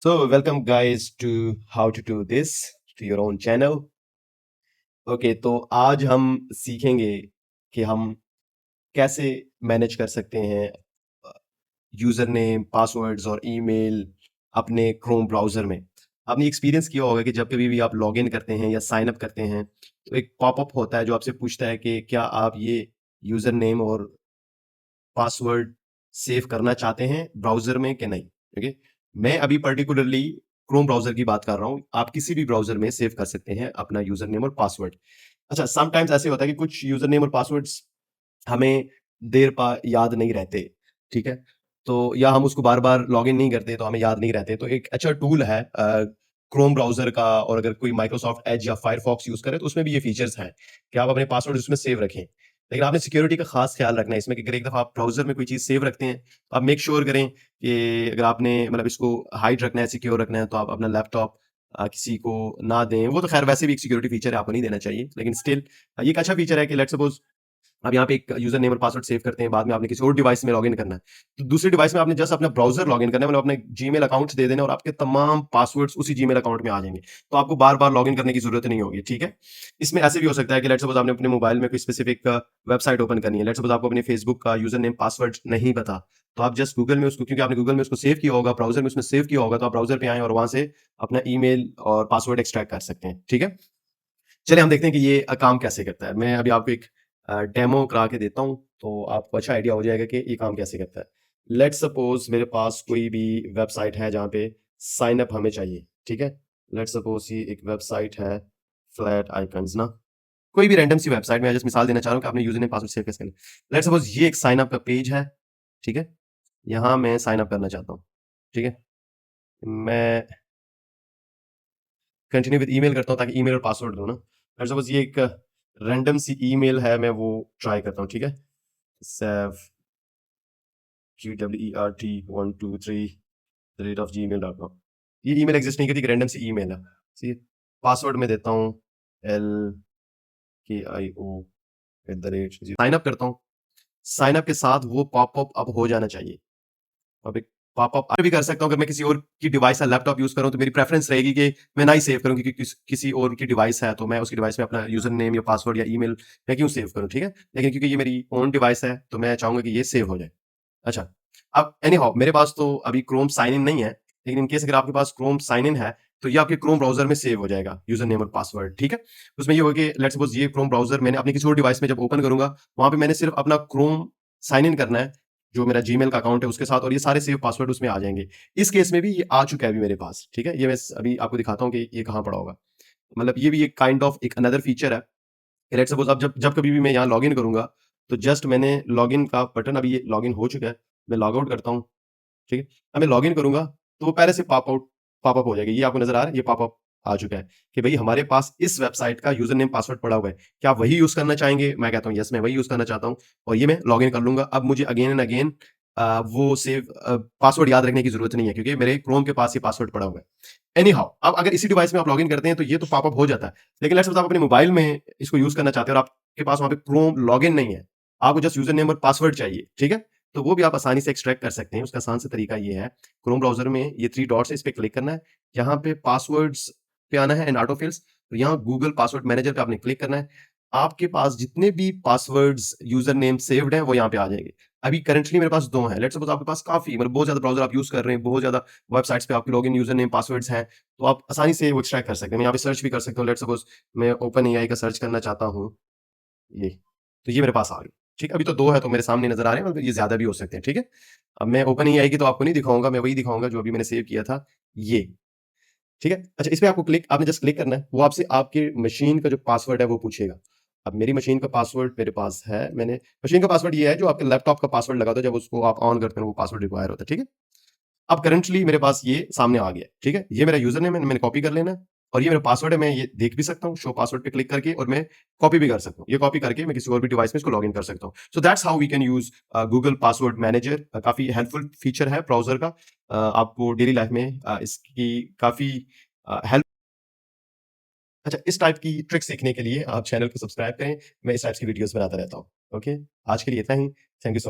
So, welcome guys to How to Do This to your own channel. Okay तो आज हम सीखेंगे कि हम कैसे मैनेज कर सकते हैं यूज़र नेम, पासवर्ड्स और ईमेल अपने क्रोम ब्राउज़र में। आपने एक्सपीरियंस किया होगा कि जब कभी भी आप लॉगिन करते हैं या साइन अप करते हैं, तो एक पॉपअप होता है जो आपसे पूछता है कि क्या आप ये यूज़र नेम और पासवर्ड सेव करना चाहते हैं ब्राउज़र में कि नहीं, ओके? मैं अभी पर्टिकुलरली क्रोम ब्राउज़र की बात कर रहा हूँ। आप किसी भी ब्राउज़र में सेव कर सकते हैं अपना यूज़र नेम और पासवर्ड। अच्छा, समटाइम्स ऐसे होता है कि कुछ यूज़र नेम और पासवर्ड्स हमें देर पा याद नहीं रहते, ठीक है? तो या हम उसको बार-बार लॉगिन नहीं करते, तो हमें याद नहीं रहते। तो एक अच्छा टूल है क्रोम ब्राउज़र का, और अगर कोई माइक्रोसॉफ्ट एज या फायरफॉक्स यूज़ करे, तो उसमें भी ये फीचर्स हैं कि आप अपने पासवर्ड उसमें सेव रखें। लेकिन आपने सिक्योरिटी का खास ख्याल रखना है इसमें कि अगर एक दफ़ा आप ब्राउज़र में कोई चीज़ सेव रखते हैं, तो आप मेक श्योर करें कि अगर आपने मतलब इसको हाइड रखना है, सिक्योर रखना है, तो आप अपना लैपटॉप किसी को ना दें। वो तो ख़ैर वैसे भी एक सिक्योरिटी फीचर है, आपको नहीं देना चाहिए। लेकिन स्टिल ये एक अच्छा फीचर है कि लेट्स सपोज़ आप यहाँ पे एक यूज़र नेम और पासवर्ड सेव करते हैं, बाद में आपने किसी और डिवाइस में लॉगिन करना है। तो दूसरे डिवाइस में आपने जस्ट अपना ब्राउज़र लॉगिन करना है, मतलब अपने जीमेल अकाउंट्स दे देना है और आपके तमाम पासवर्ड्स उसी जीमेल अकाउंट में आ जाएँगे। तो आपको बार-बार लॉगिन करने की ज़रूरत नहीं होगी, ठीक है? इसमें ऐसे भी हो सकता है कि लेट्स सपोज़ आपने अपने मोबाइल में कोई स्पेसिफिक वेबसाइट ओपन करनी है। लेट्स सपोज़ आपको अपने फेसबुक का यूज़र नेम पासवर्ड नहीं पता, तो आप जस्ट गूगल में उसको, क्योंकि आपने गूगल में उसको सेव किया होगा, ब्राउज़र में उसमें सेव किया होगा, तो आप ब्राउज़र पे आएँ और वहाँ से अपना ईमेल और पासवर्ड एक्सट्रैक्ट कर सकते हैं, ठीक है? चलिए हम देखते हैं कि ये काम कैसे करता है। मैं अभी आपको एक डेमो करा के देता हूँ, तो आपको अच्छा आइडिया हो जाएगा कि ये काम कैसे करता है। लेट्स सपोज़ मेरे पास कोई भी वेबसाइट है जहाँ पे साइन अप हमें चाहिए, ठीक है? लेट्स सपोज़ ये एक वेबसाइट है फ्लैट आइकन्स ना, कोई भी रैंडम सी वेबसाइट, मैं जस्ट मिसाल देना चाह रहा हूँ कि आपने यूज़र नेम पासवर्ड सेव कैसे करना है। लेट्स सपोज़ ये एक साइन अप का पेज है, ठीक है? यहाँ मैं साइन अप करना चाहता हूँ, ठीक है? मैं कंटिन्यू विद ईमेल करता हूँ ताकि ईमेल और पासवर्ड दो ना। लेट्स सपोज़ ये एक रैंडम सी ईमेल है, मैं वो ट्राई करता हूँ, ठीक है? सैफ GWERT123 ये ईमेल एग्ज़िस्ट नहीं करती, एक रैंडम सी ईमेल है। ठीक है? पासवर्ड मैं देता हूँ LKIO साइन अप करता हूँ। साइन अप के साथ वो पॉपअप अब हो जाना चाहिए। अब एक पॉपअप भी कर सकता हूँ, अगर मैं किसी और की डिवाइस या लैपटॉप यूज़ कर रहा हूँ, तो मेरी प्रेफ़रेंस रहेगी कि मैं ना ही सेव करूँ, क्योंकि किसी और की डिवाइस है, तो मैं उसकी डिवाइस में अपना यूज़र नेम या पासवर्ड या ईमेल मैं क्यों सेव करूँ, ठीक है? लेकिन क्योंकि ये मेरी ओन डिवाइस है, तो मैं चाहूँगा कि ये सेव हो जाए। अच्छा, अब एनी हाउ मेरे पास तो अभी क्रोम साइन इन नहीं है, लेकिन इन केस अगर आपके पास क्रोम साइन इन है, तो ये आपके क्रोम ब्राउज़र में सेव हो जाएगा, यूज़र नेम और पासवर्ड, ठीक है? उसमें ये होगा कि लेट्स सपोज़ ये क्रोम ब्राउज़र मैंने अपने किसी और डिवाइस में जब ओपन करूँगा, वहाँ पे मैंने सिर्फ़ अपना क्रोम साइन इन करना है, जो मेरा जीमेल का अकाउंट है उसके साथ, और ये सारे सेव पासवर्ड उसमें आ जाएँगे। इस केस में भी ये आ चुका है अभी मेरे पास, ठीक है? ये मैं अभी आपको दिखाता हूँ कि ये कहाँ पड़ा होगा। मतलब ये भी एक काइंड ऑफ एक अनदर फीचर है। लेट्स सपोज़ अब जब जब कभी भी मैं यहाँ लॉगिन करूँगा, तो जस्ट मैंने लॉगिन का बटन, अभी ये लॉगिन हो चुका है, मैं लॉग आउट करता हूँ, ठीक है? अब मैं लॉगिन करूँगा, तो वो पहले से पॉपअप हो जाएगी। ये आपको नज़र आ रहा है? ये पॉपअप आ चुका है कि भई हमारे पास इस वेबसाइट का यूज़र नेम पासवर्ड पड़ा हुआ है। क्या आप वही यूज़ करना चाहेंगे? मैं कहता हूँ, यस, मैं वही यूज़ करना चाहता हूँ, और ये मैं लॉगिन कर लूँगा। अब मुझे अगेन एंड अगेन वो पासवर्ड याद रखने की ज़रूरत नहीं है, क्योंकि मेरे क्रोम के पास ये पासवर्ड पड़ा हुआ है। एनी हाउ अब अगर इसी डिवाइस में आप लॉगिन करते हैं, तो ये तो पॉपअप हो जाता है। लेकिन लेट्स सपोज़ आप अपने मोबाइल में इसको यूज़ करना चाहते हैं और आपके पास वहाँ पे क्रोम लॉगिन नहीं है। आपको जस्ट यूज़र नेम और पासवर्ड चाहिए, ठीक है? तो वो भी आप आसानी से एक्सट्रैक्ट कर सकते हैं। उसका आसान सा तरीका ये है, क्रोम ब्राउज़र में ये 3 डॉट्स है, इस पे क्लिक करना है। यहाँ पे पासवर्ड्स पे आना है एंड ऑटोफिल्स, तो यहाँ गूगल पासवर्ड मैनेजर पे आपने क्लिक करना है। आपके पास जितने भी पासवर्ड्स, यूज़र नेम सेव्ड हैं, वो यहाँ पे आ जाएँगे। अभी करंटली मेरे पास 2 हैं। लेट्स सपोज़ आपके पास काफ़ी मतलब बहुत ज़्यादा ब्राउज़र आप यूज़ कर रहे हैं, बहुत ज़्यादा वेबसाइट्स पे आपके लॉगिन यूज़र नेम पासवर्ड्स हैं, तो आप आसानी से वो एक्सट्रैक्ट कर सकते हैं। मैं यहाँ पे सर्च भी कर सकता हूँ। लेट्स सपोज़ मैं ओपन एआई का सर्च करना चाहता हूँ, ये। तो ये मेरे पास आ गई। ठीक है, अभी तो 2 है तो मेरे सामने नज़र आ रहे हैं, मतलब ये ज़्यादा भी हो सकते हैं, ठीक है? अब मैं ओपन एआई की तो आपको नहीं दिखाऊँगा, मैं वही दिखाऊँगा जो अभी मैंने सेव किया था, ये। ठीक है? अच्छा, इस पे आपने जस्ट क्लिक करना है, वो आपसे आपके मशीन का जो पासवर्ड है वो पूछेगा। अब मेरी मशीन का पासवर्ड मेरे पास है, मैंने मशीन का पासवर्ड ये है जो आपके लैपटॉप का पासवर्ड लगा दो, जब उसको आप ऑन करते हैं वो पासवर्ड रिक्वायर होता है, ठीक है? अब करंटली मेरे पास ये सामने आ गया है, ठीक है? ये मेरा यूज़र नेम है, मैंने कॉपी कर लेना है, और ये मेरा पासवर्ड है, मैं ये देख भी सकता हूँ, शो पासवर्ड पे क्लिक करके, और मैं कॉपी भी कर सकता हूँ। ये कॉपी करके मैं किसी और भी डिवाइस में इसको लॉगिन कर सकता हूँ। So that's how we can use Google password manager. काफ़ी हेल्पफुल फीचर है ब्राउज़र का। आपको डेली लाइफ़ में इसकी काफ़ी हेल्प। अच्छा, इस टाइप की ट्रिक सीखने के लिए आप चैनल को सब्सक्राइब करें। मैं इस टाइप की वीडियोज़ बनाता रहता हूँ। ओके? आज के लिए इतना ही। Thank you so